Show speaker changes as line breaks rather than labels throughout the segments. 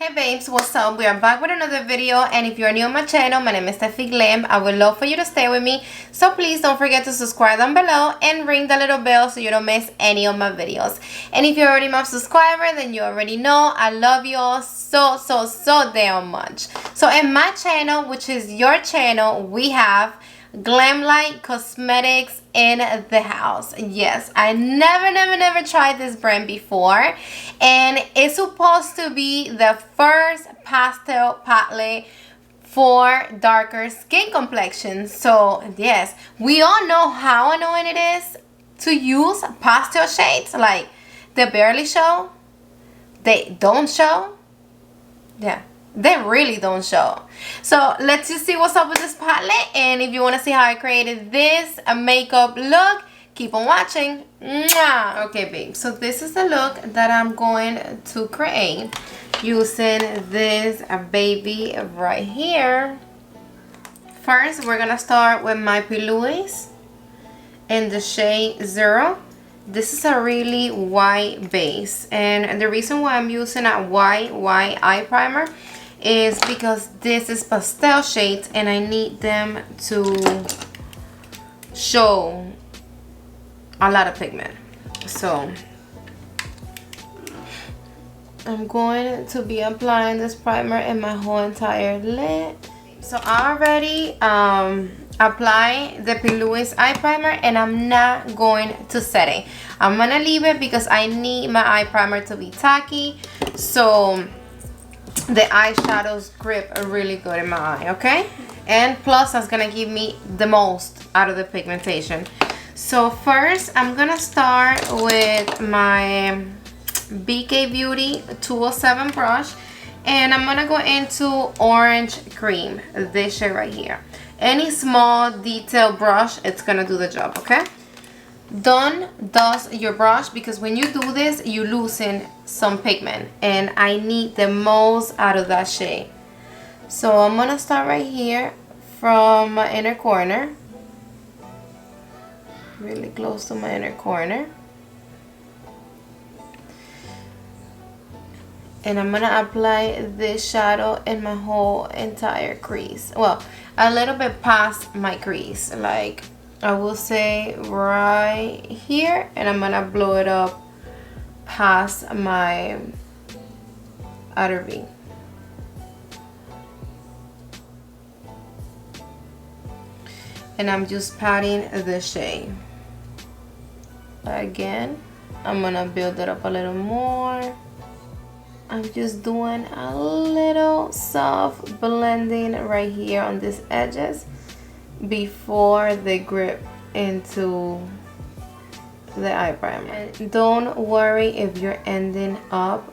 Hey babes, what's up? We are back with another video, and if you're new on my channel, my name is Stephi Glam. I would love for you to stay with me, so please don't forget to subscribe down below and ring the little bell so you don't miss any of my videos. And if you're already my subscriber, then you already know I love you all so damn much. So in my channel, which is your channel, we have Glamlite cosmetics in the house. Yes, I never tried this brand before, and it's supposed to be the first pastel palette for darker skin complexions. So yes, we all know how annoying it is to use pastel shades. Like, they barely show, they don't show, yeah, they really don't show. So let's just see what's up with this palette, and if you want to see how I created this makeup look, keep on watching. Mwah! Okay babe, so this is the look that I'm going to create using this baby right here. First, we're gonna start with my PEAU in the shade 0. This is a really white base, and the reason why I'm using a white eye primer is because this is pastel shades and I need them to show a lot of pigment. So I'm going to be applying this primer in my whole entire lid. So I already apply the PEAU eye primer, and I'm not going to set it. I'm gonna leave it because I need my eye primer to be tacky, so the eyeshadows grip really good in my eye, okay? And plus, that's gonna give me the most out of the pigmentation. So first, I'm gonna start with my BK Beauty 207 brush, and I'm gonna go into Orange Cream, this shade right here. Any small detail brush, it's gonna do the job, okay? Don't dust your brush, because when you do this, you loosen some pigment, and I need the most out of that shade. So I'm gonna start right here from my inner corner, really close to my inner corner, and I'm gonna apply this shadow in my whole entire crease. Well, a little bit past my crease, like I will say right here, and I'm gonna blow it up past my outer V. And I'm just patting the shade. Again, I'm gonna build it up a little more. I'm just doing a little soft blending right here on these edges before they grip into the eye primer. And don't worry if you're ending up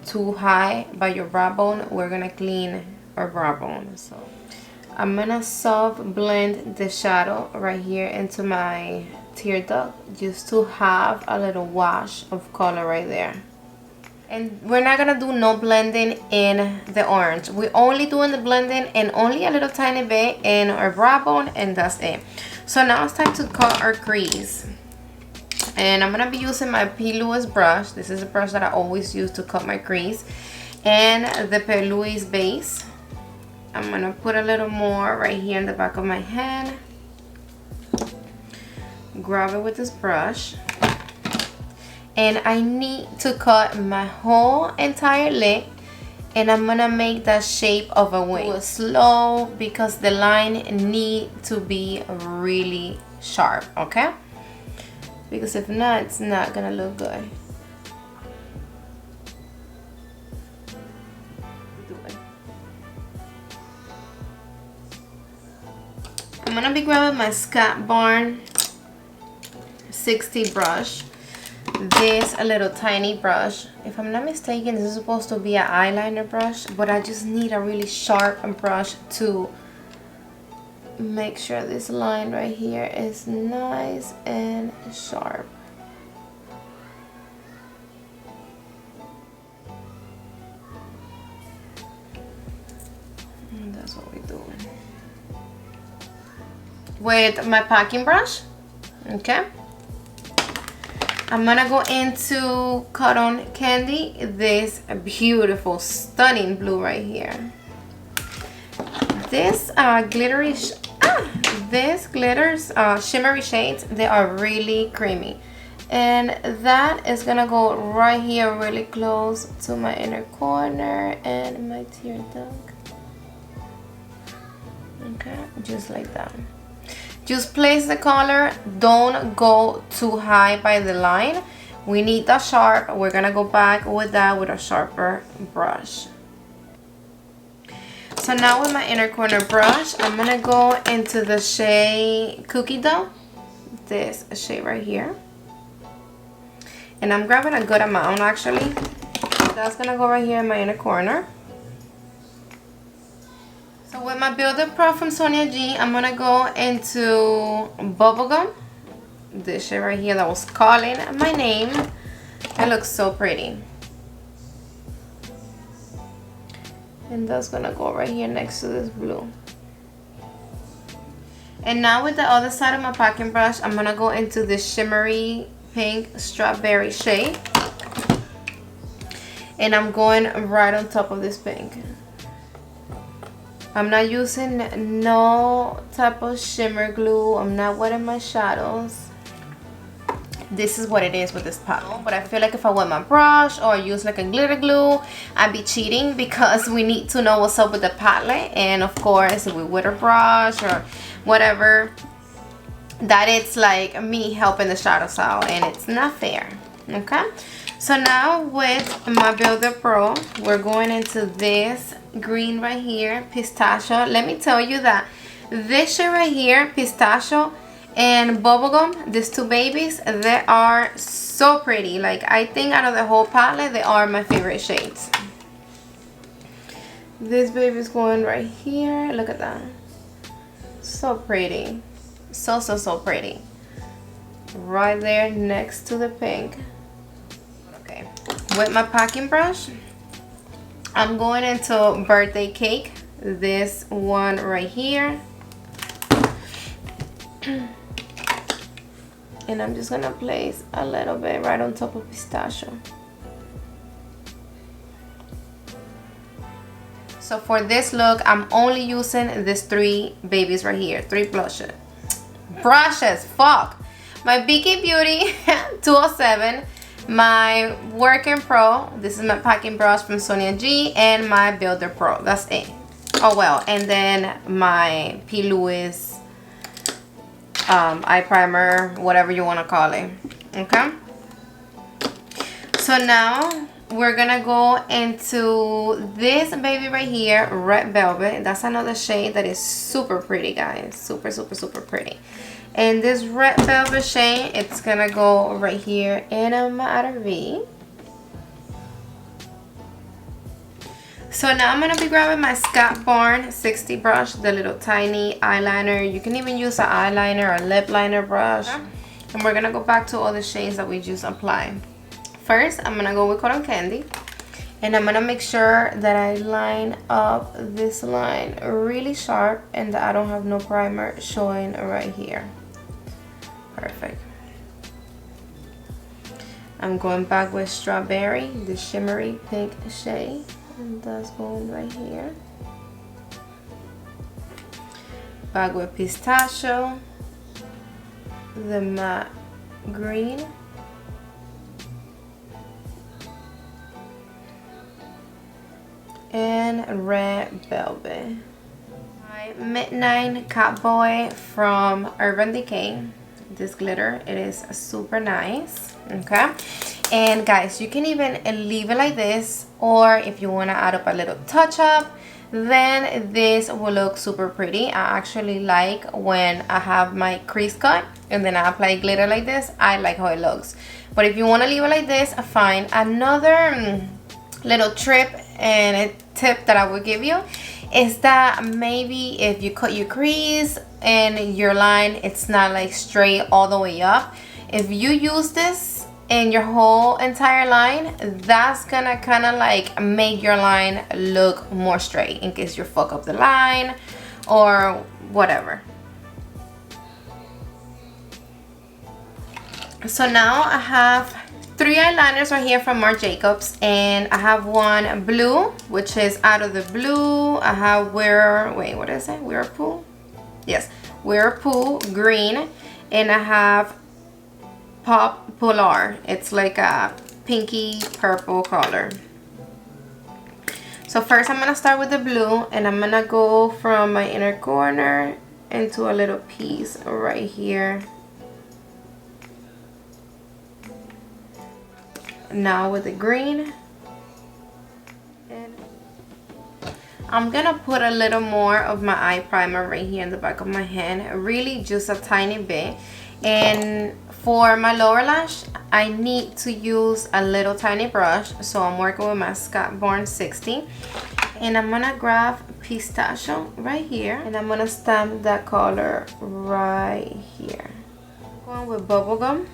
too high by your brow bone. We're gonna clean our brow bone. So I'm gonna soft blend the shadow right here into my tear duct, just to have a little wash of color right there. And we're not gonna do no blending in the orange. We're only doing the blending and only a little tiny bit in our brow bone, and that's it. So now it's time to cut our crease. And I'm gonna be using my PEAU brush. This is a brush that I always use to cut my crease. And the PEAU base. I'm gonna put a little more right here in the back of my hand. Grab it with this brush. And I need to cut my whole entire lid, and I'm gonna make that shape of a wing. Do it slow because the line need to be really sharp, okay? Because if not, it's not gonna look good. I'm gonna be grabbing my Scott Barn 60 brush. This a little tiny brush. If I'm not mistaken, this is supposed to be an eyeliner brush, but I just need a really sharp brush to make sure this line right here is nice and sharp. And that's what we're doing. With my packing brush, okay? I'm gonna go into Cotton Candy, this beautiful, stunning blue right here. This glitters shimmery shades, they are really creamy. And that is gonna go right here really close to my inner corner and my tear duct. Okay, just like that. Just place the color, don't go too high by the line. We need that sharp. We're gonna go back with that with a sharper brush. So now with my inner corner brush, I'm gonna go into the shade Cookie Dough, this shade right here. And I'm grabbing a good amount actually. That's gonna go right here in my inner corner. So with my Builder Pro from Sonia G, I'm gonna go into Bubblegum. This shade right here that was calling my name. It looks so pretty. And that's gonna go right here next to this blue. And now with the other side of my packing brush, I'm gonna go into this shimmery pink strawberry shade. And I'm going right on top of this pink. I'm not using no type of shimmer glue. I'm not wetting my shadows. This is what it is with this palette. But I feel like if I wet my brush or use like a glitter glue, I'd be cheating because we need to know what's up with the palette. And of course, if we wet a brush or whatever, that it's like me helping the shadows out and it's not fair. Okay? So now with my Builder Pro, we're going into this green right here, Pistachio. Let me tell you that this shade right here, Pistachio and Bubblegum, these two babies, they are so pretty. Like, I think out of the whole palette, they are my favorite shades. This baby's going right here. Look at that. So pretty. So pretty. Right there next to the pink. Okay. With my packing brush, I'm going into Birthday Cake, this one right here. And I'm just gonna place a little bit right on top of Pistachio. So for this look, I'm only using these three babies right here, three brushes. Fuck! My BK Beauty 207. My Working Pro, this is my packing brush from Sonia G, and my Builder Pro. That's it. Oh well, and then my PEAU eye primer, whatever you want to call it. Okay, so now we're gonna go into this baby right here, Red Velvet. That's another shade that is super pretty, guys. Super pretty. And this Red Velvet shade, it's gonna go right here in a matter V. So now I'm gonna be grabbing my Scott Barn 60 brush, the little tiny eyeliner. You can even use an eyeliner or lip liner brush. And we're gonna go back to all the shades that we just applied. First, I'm gonna go with Cotton Candy. And I'm gonna make sure that I line up this line really sharp and that I don't have no primer showing right here. Perfect. I'm going back with Strawberry, the shimmery pink shade, and that's going right here. Back with Pistachio, the matte green, and Red Velvet. My Midnight Catboy from Urban Decay. This glitter, it is super nice. Okay, and guys, you can even leave it like this, or if you want to add up a little touch up, then this will look super pretty. I actually like when I have my crease cut and then I apply glitter like this. I like how it looks. But if you want to leave it like this, fine. Another little tip and a tip that I would give you is that maybe if you cut your crease and your line, it's not like straight all the way up, if you use this in your whole entire line, that's gonna kind of like make your line look more straight in case you fuck up the line or whatever. So now I have 3 eyeliners right here from Marc Jacobs, and I have one blue, which is out of the blue. I have what is it? Whirlpool? Yes, Whirlpool green, and I have Pop Polar. It's like a pinky purple color. So first I'm gonna start with the blue, and I'm gonna go from my inner corner into a little piece right here. Now with the green, and I'm gonna put a little more of my eye primer right here in the back of my hand, really just a tiny bit. And for my lower lash, I need to use a little tiny brush, so I'm working with my Scott Bourne 60, and I'm gonna grab Pistachio right here, and I'm gonna stamp that color right here. Going with bubblegum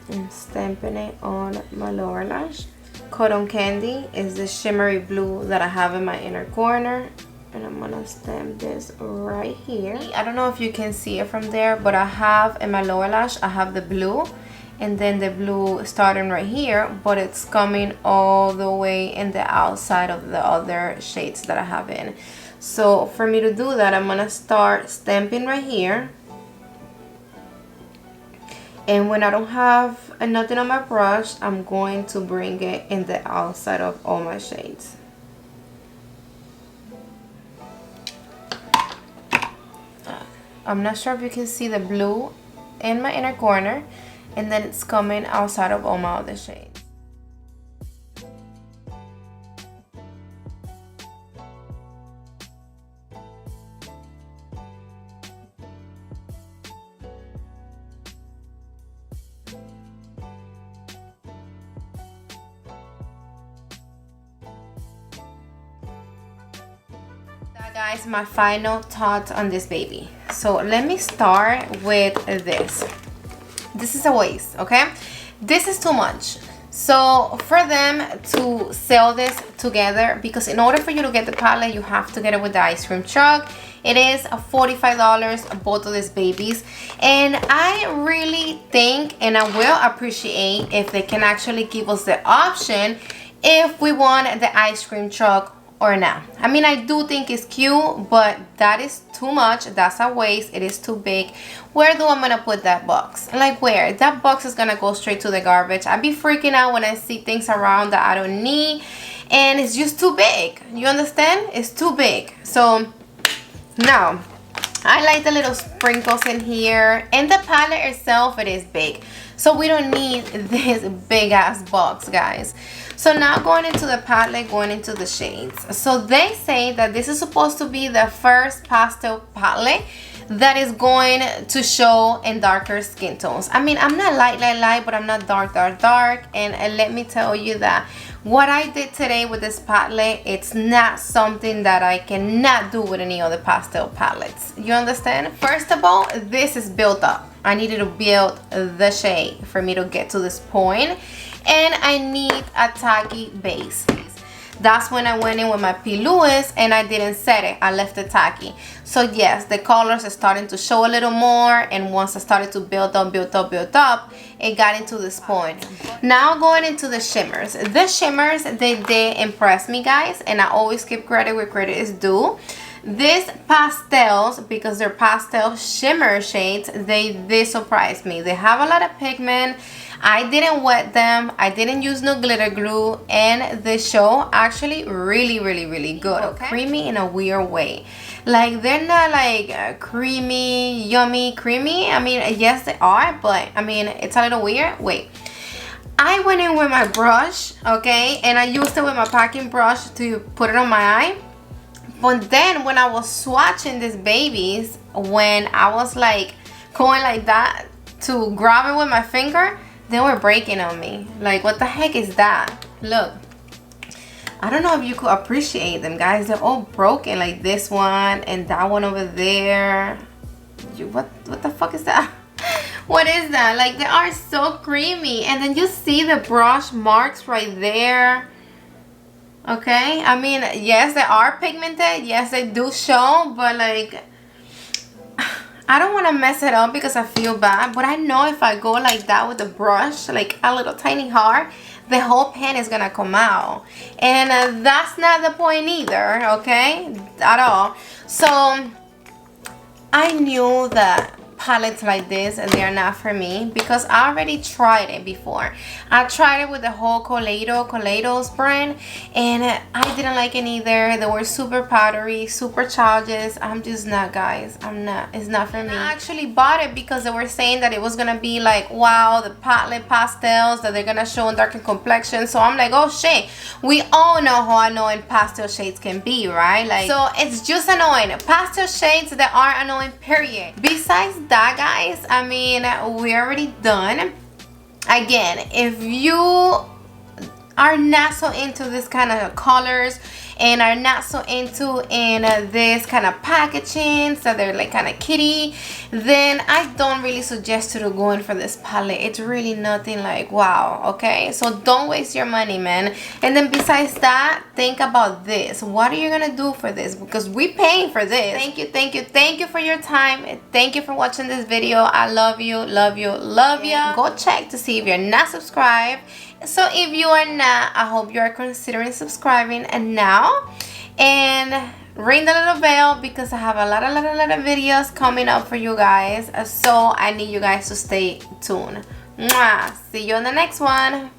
and stamping it on my lower lash. Cotton Candy is the shimmery blue that I have in my inner corner, and I'm gonna stamp this right here. I don't know if you can see it from there, but I have in my lower lash, I have the blue, and then the blue starting right here, but it's coming all the way in the outside of the other shades that I have in. So for me to do that, I'm gonna start stamping right here. And when I don't have nothing on my brush, I'm going to bring it in the outside of all my shades. I'm not sure if you can see the blue in my inner corner, and then it's coming outside of all my other shades. Guys, my final thoughts on this baby. So let me start with this. This is a waste, okay? This is too much. So for them to sell this together, because in order for you to get the palette, you have to get it with the ice cream truck. It is $45, both of these babies. And I really think, and I will appreciate if they can actually give us the option if we want the ice cream truck or not. I mean, I do think it's cute, but that is too much. That's a waste. It is too big. Where do I gonna put that box? Like where? That box is gonna go straight to the garbage. I be freaking out when I see things around that I don't need, and it's just too big. You understand? It's too big. So now I like the little sprinkles in here, and the palette itself, it is big, so we don't need this big ass box, guys. So now going into the palette, going into the shades. So they say that this is supposed to be the first pastel palette that is going to show in darker skin tones. I mean, I'm not light, but I'm not dark. And let me tell you that what I did today with this palette, it's not something that I cannot do with any other pastel palettes. You understand? First of all, this is built up. I needed to build the shade for me to get to this point. And I need a tacky base. That's when I went in with my PEAU, and I didn't set it. I left it tacky. So yes, the colors are starting to show a little more, and once I started to build up, it got into this point. Now going into the shimmers. The shimmers, they did impress me, guys, and I always give credit where credit is due. These pastels, because they're pastel shimmer shades, they surprised me. They have a lot of pigment. I didn't wet them. I didn't use no glitter glue, and they show actually really good. Okay? Creamy in a weird way. Like, they're not like creamy, yummy, creamy. I mean, yes they are, but I mean, it's a little weird. Wait. I went in with my brush, okay, and I used it with my packing brush to put it on my eye. But then when I was swatching these babies, when I was like going like that to grab it with my finger, they were breaking on me. Like, what the heck is that? Look, I don't know if you could appreciate them, guys. They're all broken, like this one and that one over there. What the fuck is that? What is that? Like, they are so creamy, and then you see the brush marks right there. Okay, I mean, yes, they are pigmented, yes, they do show, but like, I I don't want to mess it up because I feel bad, but I know if I go like that with the brush, like a little tiny heart, the whole pan is gonna come out, and that's not the point either, okay, at all. So I knew that palettes like this, and they are not for me because I already tried it before. I tried it with the whole Kaleidos brand, and I didn't like it either. They were super powdery, super childish. I'm just not, guys. I'm not. It's not for me. I actually bought it because they were saying that it was gonna be like, wow, the palette pastels that they're gonna show in darkened complexion. So I'm like, oh shit, we all know how annoying pastel shades can be, right? Like, so it's just annoying. Pastel shades that are annoying, period. Besides that, guys, I mean, we're already done. Again, if you are not so into this kind of colors and are not so into this kind of packaging, so they're like kind of kitty, then I don't really suggest you to go in for this palette. It's really nothing like wow, okay? So don't waste your money, man. And then besides that, think about this. What are you gonna do for this? Because we paying for this. Thank you for your time. Thank you for watching this video. I love you, love you, love you. Go check to see if you're not subscribed. So if you are not, I hope you are considering subscribing and now, and ring the little bell because I have a lot of videos coming up for you guys. So I need you guys to stay tuned. Mwah. See you on the next one.